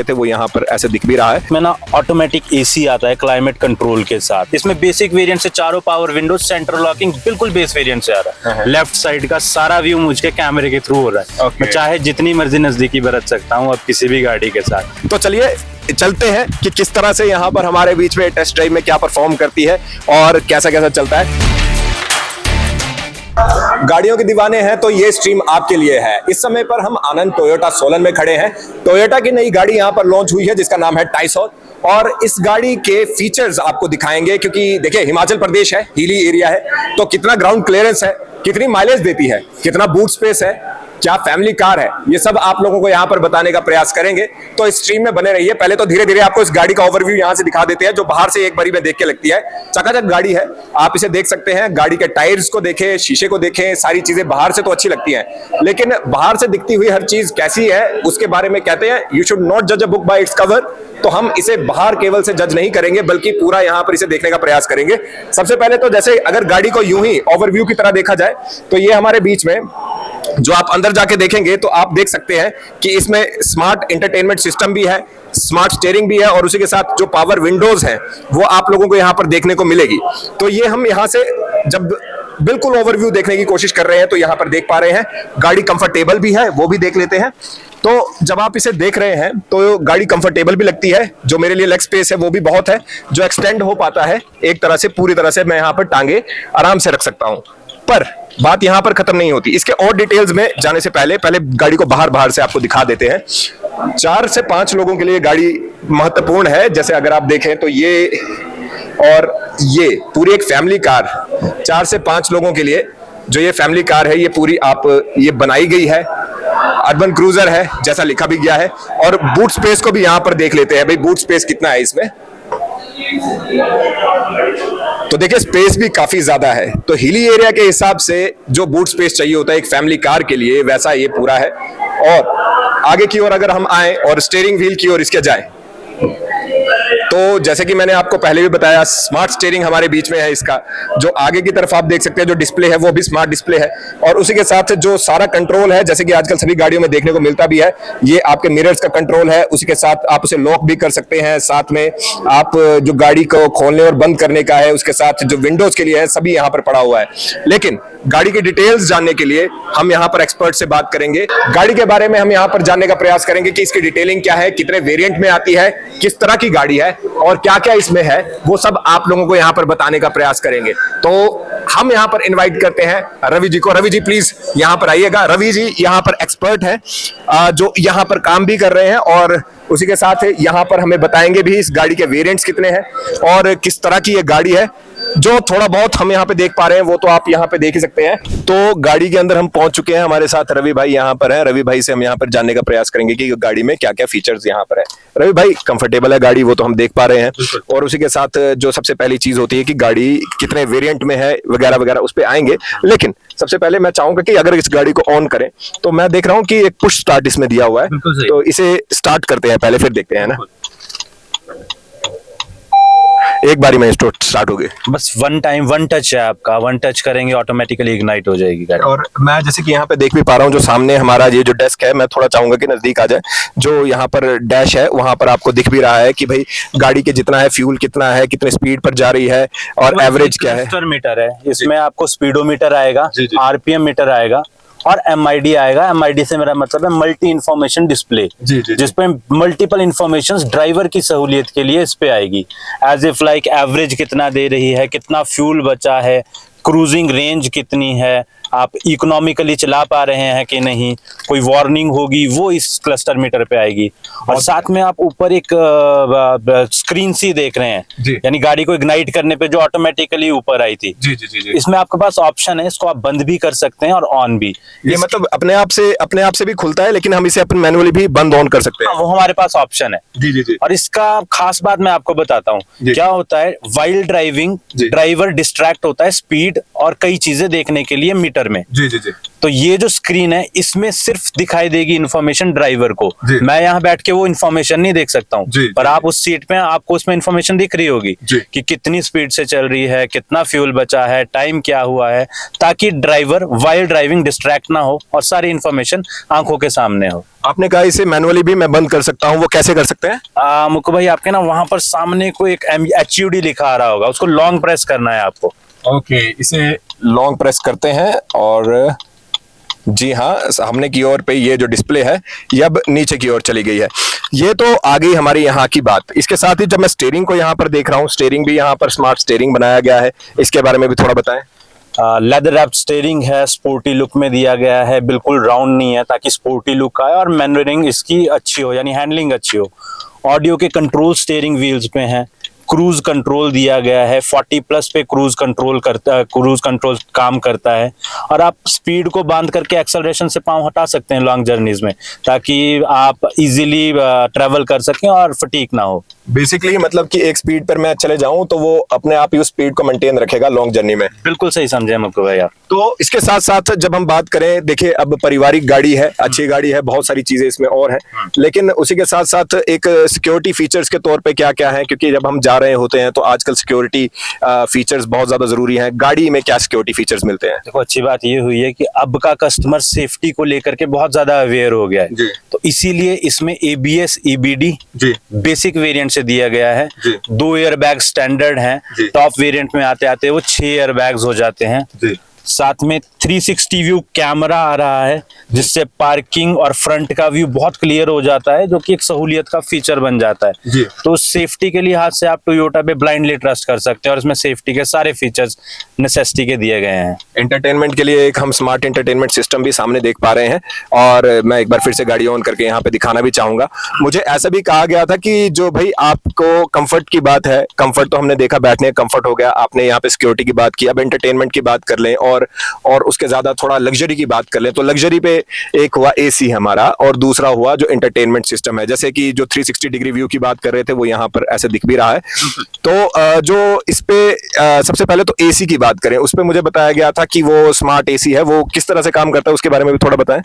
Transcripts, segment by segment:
थे वो यहाँ पर ऐसे दिख भी रहा है। में ना ऑटोमेटिक एसी आता है क्लाइमेट कंट्रोल के साथ। इसमें बेसिक वेरिएंट से चारों पावर विंडोज, सेंट्रल लॉकिंग बिल्कुल बेस वेरिएंट से आ रहा है। लेफ्ट साइड का सारा व्यू मुझे कैमरे के थ्रू हो रहा है। मैं चाहे जितनी मर्जी नजदीकी बरत सकता हूँ अब किसी भी गाड़ी के साथ। तो चलिए चलते हैं कि किस तरह से यहाँ पर हमारे बीच में टेस्ट ड्राइव में क्या परफॉर्म करती है और कैसा कैसा चलता है। गाड़ियों के दीवाने हैं तो ये स्ट्रीम आपके लिए है। इस समय पर हम आनंद टोयोटा सोलन में खड़े हैं। टोयोटा की नई गाड़ी यहाँ पर लॉन्च हुई है जिसका नाम है टाइसॉन, और इस गाड़ी के फीचर्स आपको दिखाएंगे क्योंकि देखिए हिमाचल प्रदेश है, हिली एरिया है, तो कितना ग्राउंड क्लियरेंस है, कितनी माइलेज देती है, कितना बूट स्पेस है, क्या फैमिली कार है, ये सब आप लोगों को यहाँ पर बताने का प्रयास करेंगे। तो इस स्ट्रीम में बने रहिए। पहले तो धीरे धीरे आपको इस गाड़ी का ओवरव्यू यहाँ से दिखा देते हैं जो बाहर से एक बारी में देख के लगती है। चकाचक गाड़ी है, आप इसे देख सकते हैं। गाड़ी के टायर्स को देखें, शीशे को देखें, सारी चीजें बाहर से तो अच्छी लगती हैं, लेकिन बाहर से दिखती हुई हर चीज कैसी है उसके बारे में कहते हैं यू शुड नॉट जज a book by its cover. तो हम इसे बाहर केवल से जज नहीं करेंगे बल्कि पूरा यहाँ पर इसे देखने का प्रयास करेंगे। सबसे पहले तो जैसे अगर गाड़ी को यूं ही ओवरव्यू की तरह देखा जाए तो ये हमारे बीच में जो आप अंदर जाके देखेंगे तो आप देख सकते हैं कि इसमें स्मार्ट एंटरटेनमेंट सिस्टम भी है, स्मार्ट स्टीयरिंग भी है, और उसी के साथ जो पावर विंडोज हैं वो आप लोगों को यहाँ पर देखने को मिलेगी। तो ये हम यहाँ से जब बिल्कुल ओवरव्यू देखने की कोशिश कर रहे हैं तो यहाँ पर देख पा रहे हैं। गाड़ी कंफर्टेबल भी है, वो भी देख लेते हैं। तो जब आप इसे देख रहे हैं तो गाड़ी कंफर्टेबल भी लगती है, जो मेरे लिए लेग स्पेस है वो भी बहुत है, जो एक्सटेंड हो पाता है एक तरह से, पूरी तरह से मैं यहाँ पर टांगे आराम से रख सकता हूँ। पर बात यहाँ पर खत्म नहीं होती। इसके और डिटेल्स में जाने से पहले गाड़ी को बाहर से आपको दिखा देते हैं। 4 से 5 लोगों के लिए गाड़ी महत्वपूर्ण है। जैसे अगर आप देखें तो ये और ये पूरी एक फैमिली कार, 4 से 5 लोगों के लिए जो ये फैमिली कार है ये पूरी ये बनाई गई है। अर्बन क्रूजर है जैसा लिखा भी गया है। और बूट स्पेस को भी यहाँ पर देख लेते हैं भाई, बूट स्पेस कितना है इसमें। तो देखिए स्पेस भी काफी ज्यादा है। तो हिली एरिया के हिसाब से जो बूट स्पेस चाहिए होता है एक फैमिली कार के लिए, वैसा ये पूरा है। और आगे की ओर अगर हम आए और स्टीयरिंग व्हील की ओर इसके जाएं तो जैसे कि मैंने आपको पहले भी बताया स्मार्ट स्टीयरिंग हमारे बीच में है। इसका जो आगे की तरफ आप देख सकते हैं जो डिस्प्ले है वो भी स्मार्ट डिस्प्ले है, और उसी के साथ जो सारा कंट्रोल है जैसे कि आजकल सभी गाड़ियों में देखने को मिलता भी है, ये आपके मिरर्स का कंट्रोल है। उसी के साथ आप उसे लॉक भी कर सकते हैं, साथ में आप जो गाड़ी को खोलने और बंद करने का है उसके साथ जो विंडोज के लिए है सभी यहाँ पर पड़ा हुआ है। लेकिन गाड़ी की डिटेल्स जानने के लिए हम यहाँ पर एक्सपर्ट से बात करेंगे। गाड़ी के बारे में हम यहाँ पर जानने का प्रयास करेंगे कि इसकी डिटेलिंग क्या है, कितने वेरिएंट में आती है, किस तरह की गाड़ी है और क्या क्या इसमें है, वो सब आप लोगों को यहाँ पर बताने का प्रयास करेंगे। तो हम यहाँ पर इनवाइट करते हैं रवि जी को। रवि जी प्लीज यहाँ पर आइएगा। रवि जी यहाँ पर एक्सपर्ट हैं जो यहाँ पर काम भी कर रहे हैं, और उसी के साथ यहाँ पर हमें बताएंगे भी इस गाड़ी के वेरिएंट्स कितने हैं और किस तरह की ये गाड़ी है। जो थोड़ा बहुत हम यहाँ पे देख पा रहे हैं वो तो आप यहाँ पे देख ही सकते हैं। तो गाड़ी के अंदर हम पहुंच चुके हैं, हमारे साथ रवि भाई यहाँ पर हैं। रवि भाई से हम यहाँ पर जानने का प्रयास करेंगे कि गाड़ी में क्या क्या फीचर्स यहाँ पर है। रवि भाई कंफर्टेबल है गाड़ी, वो तो हम देख पा रहे हैं, और उसी के साथ जो सबसे पहली चीज होती है कि गाड़ी कितने वेरिएंट में है वगैरह वगैरह उस पर आएंगे। लेकिन सबसे पहले मैं चाहूंगा कि अगर इस गाड़ी को ऑन करें तो मैं देख रहा हूँ कि एक पुश स्टार्ट इसमें दिया हुआ है, तो इसे स्टार्ट करते हैं पहले, फिर देखते हैं ना। एक बारी में स्टार्ट हो गई, बस वन टच है आपका, वन टच करेंगे ऑटोमेटिकली इग्नाइट हो जाएगी गाड़ी। और मैं जैसे कि यहाँ पे देख भी पा रहा हूँ जो सामने हमारा ये जो डेस्क है, मैं थोड़ा चाहूंगा कि नजदीक आ जाए। जो यहाँ पर डैश है वहां पर आपको दिख भी रहा है कि भाई गाड़ी के जितना है, फ्यूल कितना है, कितने स्पीड पर जा रही है और एवरेज क्या है। मीटर है इसमें, आपको स्पीडोमीटर आएगा, आरपीएम मीटर आएगा और MID आएगा। MID से मेरा मतलब है मल्टी इंफॉर्मेशन डिस्प्ले, जिसपे मल्टीपल इंफॉर्मेशंस ड्राइवर की सहूलियत के लिए इस पे आएगी। एज इफ लाइक एवरेज कितना दे रही है, कितना फ्यूल बचा है, क्रूजिंग रेंज कितनी है, आप इकोनॉमिकली चला पा रहे हैं कि नहीं, कोई वार्निंग होगी वो इस क्लस्टर मीटर पे आएगी। और साथ में आप ऊपर एक स्क्रीन सी देख रहे हैं, यानी गाड़ी को इग्नाइट करने पे जो ऑटोमेटिकली ऊपर आई थी। इसमें आपके पास ऑप्शन है, इसको आप बंद भी कर सकते हैं और ऑन भी। ये मतलब अपने आप से भी खुलता है, लेकिन हम इसे अपन मैनुअली भी बंद ऑन कर सकते हैं। वो हमारे पास ऑप्शन है। और इसका खास बात मैं आपको बताता हूँ क्या होता है। वाइल्ड ड्राइविंग ड्राइवर डिस्ट्रैक्ट होता है स्पीड और कई चीजें देखने के लिए मीटर मीटर में। जी जी जी। तो ये जो स्क्रीन है इसमें सिर्फ दिखाई देगी इन्फॉर्मेशन ड्राइवर को, मैं यहाँ बैठ के वो इन्फॉर्मेशन नहीं देख सकता हूँ, पर आप उस सीट पे आपको उसमें इन्फॉर्मेशन दिख रही होगी कि कितनी स्पीड से चल रही है, कितना फ्यूल बचा है, टाइम क्या हुआ है, ताकि ड्राइवर वाइल ड्राइविंग डिस्ट्रैक्ट ना हो और सारी इन्फॉर्मेशन आंखों के सामने हो। आपने कहा इसे मैनुअली भी मैं बंद कर सकता हूँ, वो कैसे कर सकते हैं? मुक्कू भाई आपके ना वहां पर सामने को एक HUD लिखा आ रहा होगा, उसको लॉन्ग प्रेस करना है आपको। ओके, इसे लॉन्ग प्रेस करते हैं और जी हाँ, सामने की ओर पे ये जो डिस्प्ले है ये अब नीचे की ओर चली गई है। ये तो आ गई हमारी यहाँ की बात। इसके साथ ही जब मैं स्टीयरिंग को यहाँ पर देख रहा हूँ, स्टीयरिंग भी यहाँ पर स्मार्ट स्टीयरिंग बनाया गया है, इसके बारे में भी थोड़ा बताएं। लेदर रैप्ड स्टीयरिंग है, स्पोर्टी लुक में दिया गया है, बिल्कुल राउंड नहीं है ताकि स्पोर्टी लुक आए और मैनरिंग इसकी अच्छी हो, यानी हैंडलिंग अच्छी हो। ऑडियो के कंट्रोल स्टीयरिंग व्हील्स पे हैं, क्रूज कंट्रोल दिया गया है, 40+ पे क्रूज कंट्रोल काम करता है, और आप स्पीड को बांध करके एक्सेलरेशन से पांव हटा सकते हैं लॉन्ग जर्नीज में, ताकि आप इजीली ट्रेवल कर सकें और फटीक ना हो। बेसिकली मतलब कि एक स्पीड पर मैं चले जाऊं तो वो अपने आप ही उस स्पीड को मेंटेन रखेगा लॉन्ग जर्नी में। बिल्कुल सही समझे मुक्कू भाई आप। तो इसके साथ साथ जब हम बात करें, देखिए अब पारिवारिक गाड़ी है, अच्छी गाड़ी है, बहुत सारी चीजें इसमें और हैं, लेकिन उसी के साथ साथ एक सिक्योरिटी फीचर्स के तौर पे क्या क्या है, क्योंकि जब हम जा रहे होते हैं तो आजकल सिक्योरिटी फीचर्स बहुत ज्यादा जरूरी हैं। गाड़ी में क्या सिक्योरिटी फीचर्स मिलते हैं? देखो अच्छी बात ये हुई है कि अब का कस्टमर सेफ्टी को लेकर के बहुत ज्यादा अवेयर हो गया है, तो इसीलिए इसमें ABS EBD बेसिक वेरिएंट से दिया गया है। 2 एयर बैग स्टैंडर्ड हैं, टॉप वेरिएंट में आते आते वो 6 एयर बैग्स हो जाते हैं। साथ में 360 व्यू कैमरा आ रहा है, जिससे पार्किंग और फ्रंट का व्यू बहुत क्लियर हो जाता है, जो कि एक सहूलियत का फीचर बन जाता है। तो सेफ्टी के लिहाज से आप टोयोटा पे ब्लाइंडली ट्रस्ट कर सकते हैं और इसमें सेफ्टी के सारे फीचर्स नेसेसिटी के दिए गए हैं। एंटरटेनमेंट के लिए एक हम स्मार्ट एंटरटेनमेंट सिस्टम भी सामने देख पा रहे हैं, और मैं एक बार फिर से गाड़ी ऑन करके यहाँ पे दिखाना भी चाहूंगा। मुझे ऐसा भी कहा गया था कि जो भाई आपको कंफर्ट की बात है, कंफर्ट तो हमने देखा, बैठने का कंफर्ट हो गया, आपने यहाँ पे सिक्योरिटी की बात की, अब एंटरटेनमेंट की बात कर लें और उसके ज्यादा थोड़ा लग्जरी की बात कर लें तो लग्जरी पे एक हुआ AC हमारा, और दूसरा हुआ जो एंटरटेनमेंट सिस्टम है, जैसे कि जो 360 डिग्री व्यू की बात कर रहे थे वो यहाँ पर ऐसे दिख भी रहा है। तो जो इस पे सबसे पहले तो AC की बात करें, उस पे मुझे बताया गया था कि वो स्मार्ट AC है, वो किस तरह से काम करता है उसके बारे में भी थोड़ा बताएं।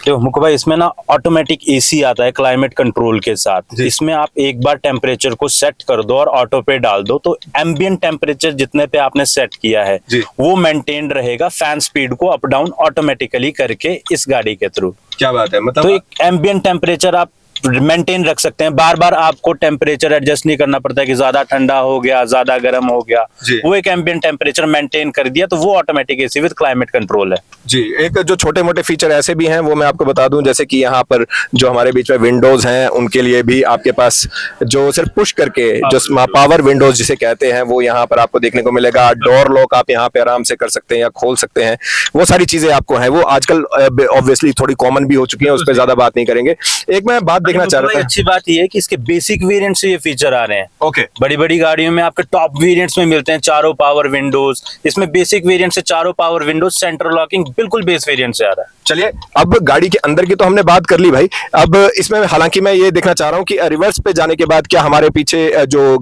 तो मुक्कू भाई इसमें ना ऑटोमेटिक AC आता है क्लाइमेट कंट्रोल के साथ। इसमें आप एक बार टेम्परेचर को सेट कर दो और ऑटो पे डाल दो, तो एम्बिएंट टेम्परेचर जितने पे आपने सेट किया है वो मेंटेन रहेगा, फैन स्पीड को अप डाउन ऑटोमेटिकली करके इस गाड़ी के थ्रू। क्या बात है, मतलब तो एक एम्बिएंट टेम्परेचर आप मेंटेन रख सकते हैं, बार बार आपको टेम्परेचर एडजस्ट नहीं करना पड़ता है कि ज्यादा ठंडा हो गया, ज्यादा गर्म हो गया, वो एक एम्बिएंट टेम्परेचर मेंटेन कर दिया, तो वो automatic AC with climate control है। जी, एक जो छोटे मोटे फीचर ऐसे भी हैं वो मैं आपको बता दूं, जैसे कि यहाँ पर जो हमारे बीच में विंडोज हैं उनके लिए भी आपके पास जो सिर्फ पुश करके जो पावर विंडोज जिसे कहते हैं वो यहाँ पर आपको देखने को मिलेगा। डोर लॉक आप यहाँ पे आराम से कर सकते हैं या खोल सकते हैं, वो सारी चीजें आपको हैं, वो आजकल ऑब्वियसली थोड़ी कॉमन भी हो चुकी है, उस पर ज्यादा बात नहीं करेंगे। एक मैं बात देखना चाह रहा था, अच्छी बात ये है कि इसके बेसिक वेरिएंट से ये फीचर आ रहे हैं। ओके, बड़ी बड़ी गाड़ियों में आपके टॉप वेरिएंट्स में मिलते हैं चारों पावर विंडोज, इसमें बेसिक वेरिएंट से चारों पावर विंडोज, सेंट्रल लॉकिंग बिल्कुल बेस वेरिएंट से आ रहा है। चलिए अब गाड़ी के अंदर की तो हमने बात कर ली भाई, अब इसमें हालांकि मैं ये देखना चाह रहा हूँ कि रिवर्स पे जाने के बाद क्या हमारे पीछे जो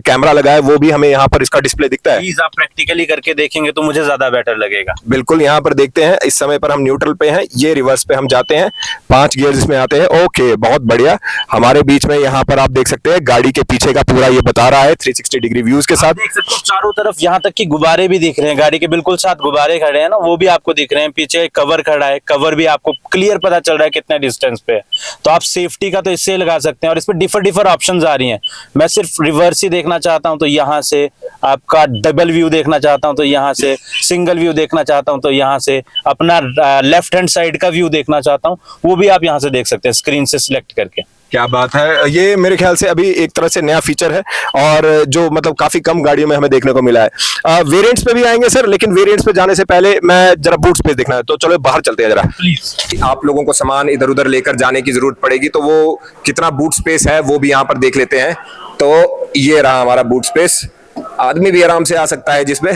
कैमरा लगा है वो भी हमें यहाँ पर इसका डिस्प्ले दिखता है? प्लीज आप प्रैक्टिकली करके देखेंगे तो मुझे ज्यादा बेटर लगेगा। बिल्कुल, यहाँ पर देखते हैं, इस समय पर हम न्यूट्रल पे हैं, ये रिवर्स पे हम जाते हैं, 5 गियर्स इसमें आते हैं। ओके, बहुत बढ़िया। हमारे बीच में यहाँ पर आप देख सकते हैं गाड़ी के पीछे का पूरा ये बता रहा है 360 डिग्री व्यूज के साथ। देख सकते हो चारों तरफ, यहाँ तक कि गुब्बारे भी दिख रहे हैं, गाड़ी के बिल्कुल साथ गुब्बारे खड़े हैं ना, वो भी आपको दिख रहे हैं। पीछे कवर खड़ा है, कवर भी आपको क्लियर पता चल रहा है कितने डिस्टेंस पे है। तो आप सेफ्टी का तो इससे लगा सकते हैं, और इसमें डिफर ऑप्शंस आ रही हैं। मैं सिर्फ रिवर्स ही देखना चाहता हूं तो यहाँ से, आपका डबल व्यू देखना चाहता हूं तो यहाँ से, सिंगल व्यू देखना चाहता हूं तो यहाँ से, अपना लेफ्ट हैंड साइड का व्यू देखना चाहता हूं वो भी आप यहाँ से देख सकते हैं स्क्रीन से सिलेक्ट करके। क्या बात है, ये मेरे ख्याल से अभी एक तरह से नया फीचर है और जो मतलब काफी कम गाड़ियों में हमें देखने को मिला है। वेरिएंट्स पे भी आएंगे सर, लेकिन वेरिएंट्स पे जाने से पहले मैं जरा बूट स्पेस देखना है, तो चलो बाहर चलते हैं जरा प्लीज। आप लोगों को सामान इधर उधर लेकर जाने की जरूरत पड़ेगी, तो वो कितना बूट स्पेस है वो भी यहाँ पर देख लेते हैं। तो ये रहा हमारा बूट स्पेस, आदमी भी आराम से आ सकता है जिसमें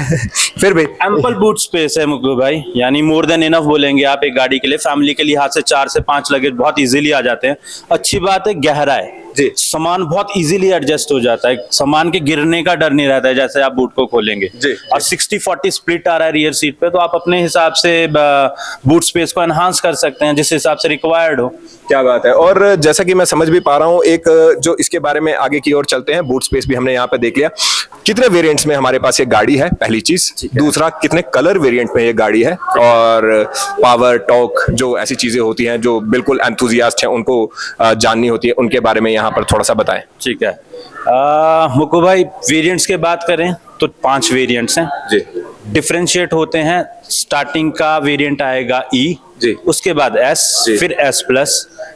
फिर भी एम्पल बूट स्पेस है मुक्कू भाई, यानी मोर देन इनफ बोलेंगे आप एक गाड़ी के लिए। फैमिली के लिए हाथ से 4 से 5 लगेज बहुत इजीली आ जाते हैं। अच्छी बात है गहरा है जी, सामान बहुत इजीली एडजस्ट हो जाता है, सामान के गिरने का डर नहीं रहता है जैसे आप बूट को खोलेंगे जी। और 60-40 स्प्लिट आ रहा है रियर सीट पे, तो आप अपने हिसाब से बूट स्पेस को एनहांस कर सकते हैं जिस हिसाब से रिक्वायर्ड हो। क्या बात है। और जैसा कि मैं समझ भी पा रहा हूँ, एक जो इसके बारे में आगे की ओर चलते हैं, बूट स्पेस भी हमने यहाँ पे देख लिया। कितने वेरिएंट्स में हमारे पास ये गाड़ी है, पहली चीज। दूसरा, कितने कलर वेरिएंट में ये गाड़ी है, और पावर टॉर्क जो ऐसी चीजें होती हैं जो बिल्कुल एंथुजियास्ट हैं उनको जाननी होती है, उनके बारे में यहाँ पर थोड़ा सा बताएं। ठीक है मुक्कू भाई, वेरिएंट्स के बात करें तो 5 वेरिएंट्स हैं जी। डिफरेंशिएट होते हैं। स्टार्टिंग का वेरिएंट आएगा E जी, उसके बाद S, जी, फिर S+,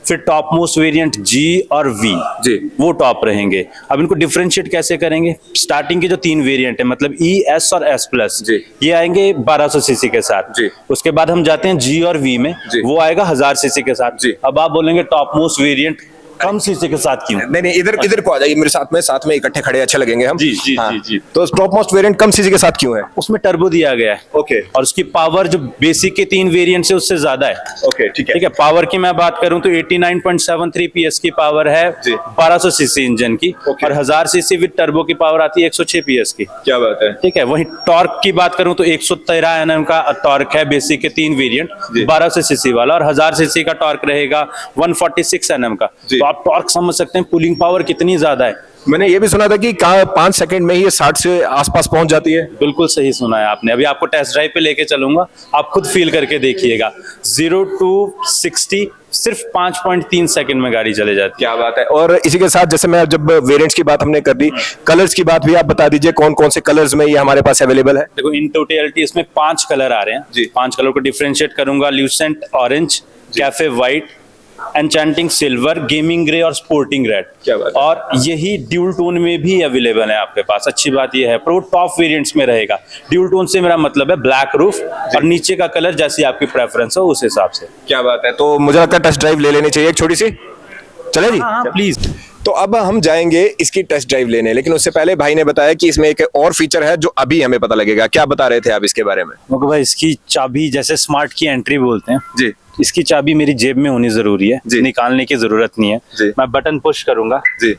फिर टॉप मोस्ट वेरिएंट G और V जी, वो टॉप रहेंगे। अब इनको डिफरेंशिएट कैसे करेंगे? स्टार्टिंग के जो 3 वेरिएंट है मतलब E, S और S+, जी, ये आएंगे 1200 सीसी के साथ जी। उसके बाद हम जाते हैं G और V में, जी। वो आएगा 1000 सीसी के साथ जी। अब आप बोलेंगे टॉप मोस्ट वेरिएंट कम सीसी के साथ क्यों? नहीं, इधर को आ जाइए मेरे साथ में इकट्ठे खड़े अच्छे लगेंगे हम। जी जी हाँ। जी जी। तो टॉप मोस्ट वेरिएंट कम सीसी के साथ क्यों है? उसमें टर्बो दिया गया है ओके, और उसकी पावर जो बेसिक के 3 वेरिएंट से उससे ज्यादा है। ओके, ठीक ठीक है, पावर की मैं बात करूं तो 89.73 PS की पावर है जी। 1200 सीसी इंजन की, ओके। और 1000 सीसी विद टर्बो की पावर आती है 106 PS की। क्या बात है। ठीक है, वहीं टॉर्क की बात करूं तो 113 Nm का टॉर्क है बेसिक के 3 वेरिएंट, जी। 1200 सीसी वाला, और 1000 सीसी का टॉर्क रहेगा 146 Nm का। जी। तो आप टॉर्क समझ सकते हैं पुलिंग पावर कितनी ज्यादा है। मैंने ये भी सुना था कि 5 सेकंड में ही ये 60 से आसपास पहुंच जाती है। बिल्कुल सही सुना है आपने। अभी आपको टेस्ट ड्राइव पे लेके चलूंगा, आप खुद फील करके देखिएगा। 0 to 60 सिर्फ 5.3 सेकंड में गाड़ी चले जाती है। क्या बात है। और इसी के साथ जैसे मैं जब वेरिएंट्स की बात हमने कर दी, कलर्स की बात भी आप बता दीजिए, कौन कौन से कलर्स में ये हमारे पास अवेलेबल है? देखो इन टोटलिटी इसमें 5 कलर आ रहे हैं जी। 5 कलर को डिफरेंशिएट करूंगा। Lucent orange, cafe white, enchanting silver, gaming grey और स्पोर्टिंग रेड। क्या बात है। और यही ड्यूल टोन में भी अवेलेबल है आपके पास। अच्छी बात यह है पर वो टॉप वेरिएंट्स में रहेगा। ड्यूल टोन से मेरा मतलब है ब्लैक रूफ और नीचे का कलर जैसी आपकी प्रेफरेंस हो उस हिसाब से। क्या बात है। तो मुझे लगता है टेस्ट ड्राइव ले लेनी चाहिए एक छोटी सी। चले जी, प्लीज। तो अब हम जाएंगे इसकी टेस्ट ड्राइव लेने, लेकिन उससे पहले भाई ने बताया कि इसमें एक और फीचर है जो अभी हमें पता लगेगा। क्या बता रहे थे आप इसके बारे में? भाई इसकी चाबी जैसे स्मार्ट की एंट्री बोलते हैं जी, इसकी चाबी मेरी जेब में होनी जरूरी है, जी। निकालने की जरूरत नहीं है। जी। मैं बटन पुश करूंगा जी,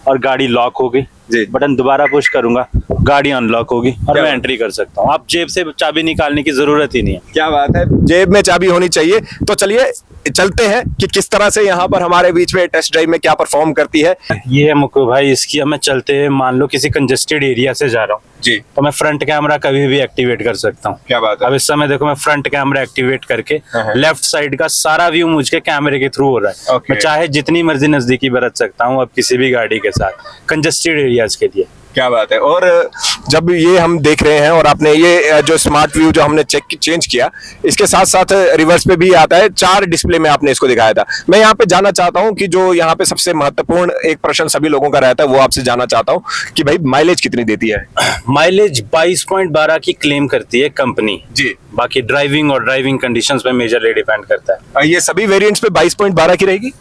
और गाड़ी लॉक हो गई, जी। बटन दोबारा पुश करूंगा गाड़ी अनलॉक होगी और क्या मैं बात। एंट्री कर सकता हूँ। आप जेब से चाबी निकालने की जरूरत ही नहीं है। क्या बात है, जेब में चाबी होनी चाहिए। तो चलिए चलते हैं कि किस तरह से यहाँ पर हमारे बीच में टेस्ट ड्राइव में क्या परफॉर्म करती है। ये है मुक्कू भाई, इसकी अब मैं चलते हुए मान लो किसी कंजेस्टेड एरिया से जा रहा हूँ जी, तो मैं फ्रंट कैमरा कभी भी एक्टिवेट कर सकता हूँ। क्या बात है। अब इस समय देखो मैं फ्रंट कैमरा एक्टिवेट करके हाँ। लेफ्ट साइड का सारा व्यू मुझे कैमरे के थ्रू हो रहा है। ओके। मैं चाहे जितनी मर्जी नजदीकी बरत सकता हूँ अब किसी भी गाड़ी के साथ कंजेस्टेड एरियाज के लिए। क्या बात है। और जब ये हम देख रहे हैं और आपने ये जो स्मार्ट व्यू जो हमने चेंज किया, इसके साथ साथ रिवर्स पे भी आता है। 4 डिस्प्ले में आपने इसको दिखाया था। मैं यहाँ पे जानना चाहता हूँ कि जो यहाँ पे सबसे महत्वपूर्ण एक प्रश्न सभी लोगों का रहता है वो आपसे जानना चाहता हूँ कि भाई माइलेज कितनी देती है? माइलेज 22.12 की क्लेम करती है कंपनी जी, बाकी ड्राइविंग और ड्राइविंग कंडीशंस पे मेजरली डिपेंड करता है। ये सभी वेरिएंट्स पे 22.12 की रहेगी?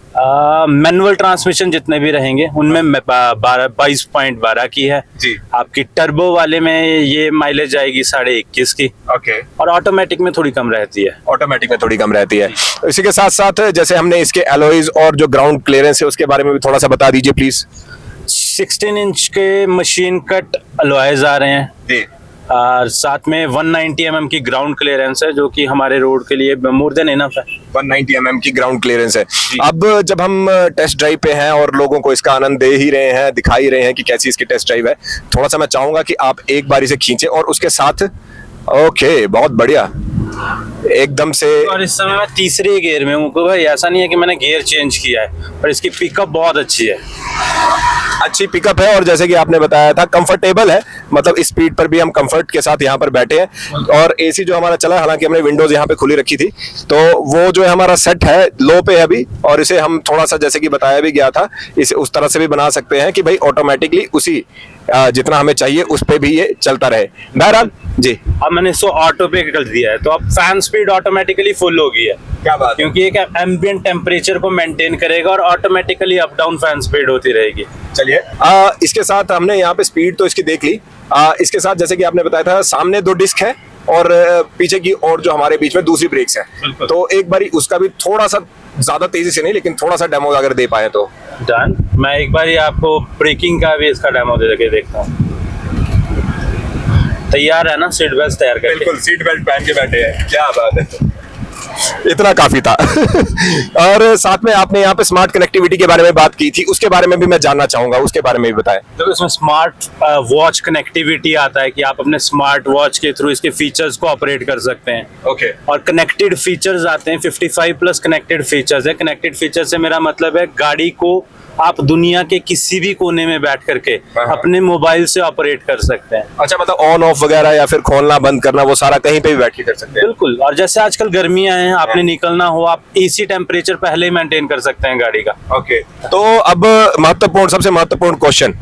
मैनुअल ट्रांसमिशन जितने भी रहेंगे उनमें 22.12 की है जी। आपकी टर्बो वाले में ये माइलेज आएगी 21.5 की, ओके। और ऑटोमेटिक में थोड़ी कम रहती है। ऑटोमेटिक में थोड़ी कम रहती है। इसी के साथ साथ जैसे हमने इसके एलॉयज और जो ग्राउंड क्लियरेंस है उसके बारे में भी थोड़ा सा बता दीजिए प्लीज। 16 इंच के मशीन कट अलॉयज आ रहे हैं जी, और साथ में 190 mm की ग्राउंड क्लियरेंस है जो कि हमारे रोड के लिए मोर देन इनफ है। 190 mm की ग्राउंड क्लियरेंस है। अब जब हम टेस्ट ड्राइव पे हैं और लोगों को इसका आनंद दे ही रहे हैं, दिखा ही रहे हैं कि कैसी इसकी टेस्ट ड्राइव है, थोड़ा सा मैं चाहूंगा कि आप एक बारी से खींचे और उसके साथ। ओके, बहुत बढ़िया, एकदम से। और इस समय मैं तीसरे गियर में हूँ भाई। ऐसा नहीं है कि मैंने गियर चेंज किया है पर इसकी पिकअप बहुत अच्छी है। अच्छी पिकअप है और जैसे कि आपने बताया था कंफर्टेबल है, मतलब स्पीड पर भी हम कंफर्ट के साथ यहाँ पर बैठे हैं। और एसी जो हमारा चला, हालांकि हमने विंडोज यहाँ पे खुली रखी थी, तो वो जो है हमारा सेट है लो पे है अभी, और इसे हम थोड़ा सा जैसे कि बताया भी गया था, इसे उस तरह से भी बना सकते हैं कि भाई ऑटोमेटिकली उसी जितना हमें चाहिए उस पे भी ये चलता रहे। बहरहाल जी, अब मैंने इसको ऑटो पे कर दिया है तो अब फैन स्पीड ऑटोमेटिकली फुल हो गई है। क्या बात है। क्योंकि एक एम्बिएंट टेम्परेचर को मेंटेन करेगा और automatically up down fan speed होती रहेगी। चलिए, इसके साथ हमने यहाँ पे स्पीड तो इसकी देख ली। इसके साथ जैसे कि आपने बताया था सामने 2 डिस्क है और पीछे की और जो हमारे बीच में दूसरी ब्रेक्स है, तो एक बारी उसका भी थोड़ा सा, ज्यादा तेजी से नहीं लेकिन थोड़ा सा डेमो अगर दे पाए तो। डन। मैं एक बार आपको ब्रेकिंग का भी इसका डेमो दे के देखता हूँ। तैयार है ना, सीट बेल्ट तैयार करके? बिल्कुल, सीट बेल्ट पहन के बैठे हैं, क्या बात है। इतना काफी था। और साथ में आपने यहाँ पे स्मार्ट कनेक्टिविटी के बारे में बात की थी, उसके बारे में भी मैं जानना चाहूंगा, उसके बारे में भी बताएं। तो इसमें स्मार्ट वॉच कनेक्टिविटी आता है कि आप अपने स्मार्ट वॉच के थ्रू इसके फीचर्स को ऑपरेट कर सकते हैं। ओके। और कनेक्टेड फीचर्स आते हैं, 55 प्लस कनेक्टेड फीचर्स है। कनेक्टेड फीचर से मेरा मतलब है गाड़ी को आप दुनिया के किसी भी कोने में बैठ करके अपने मोबाइल से ऑपरेट कर सकते हैं। अच्छा, मतलब ऑन ऑफ वगैरह या फिर खोलना बंद करना वो सारा कहीं पे भी बैठ के कर सकते हैं? बिल्कुल। और जैसे आजकल गर्मियां हैं, आपने निकलना हो, आप एसी टेम्परेचर पहले ही मेंटेन कर सकते हैं गाड़ी का। ओके। तो अब सबसे महत्वपूर्ण क्वेश्चन,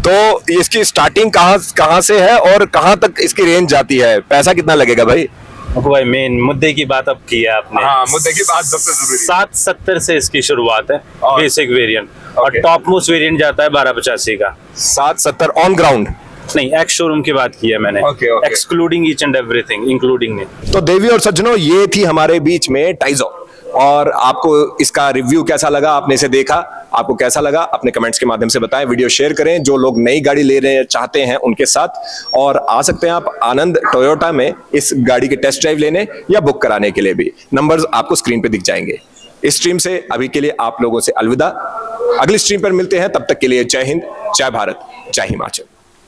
तो इसकी स्टार्टिंग कहाँ से है और कहाँ तक इसकी रेंज जाती है? पैसा कितना लगेगा भाई? भाई मेन मुद्दे की बात अब की है आपने। हाँ, मुद्दे की बात सबसे जरूरी। 770 से इसकी शुरुआत है, बेसिक वेरिएंट। और Okay. टॉप मोस्ट वेरिएंट जाता है 1285 का। 770 ऑन ग्राउंड? नहीं, एक्स शोरूम की बात की है मैंने। Okay, okay. Excluding each and everything, including नहीं। तो देवी और सज्जनों, ये थी हमारे बीच में टाइजो। और आपको इसका रिव्यू कैसा लगा, आपने इसे देखा, आपको कैसा लगा अपने कमेंट्स के माध्यम से बताएं। वीडियो शेयर करें जो लोग नई गाड़ी ले रहे चाहते हैं उनके साथ, और आ सकते हैं आप आनंद टोयोटा में इस गाड़ी की टेस्ट ड्राइव लेने या बुक कराने के लिए भी। नंबर्स आपको स्क्रीन पे दिख जाएंगे। इस स्ट्रीम से अभी के लिए आप लोगों से अलविदा। अगली स्ट्रीम पर मिलते हैं, तब तक के लिए जय हिंद, जय भारत, जय हिमाचल।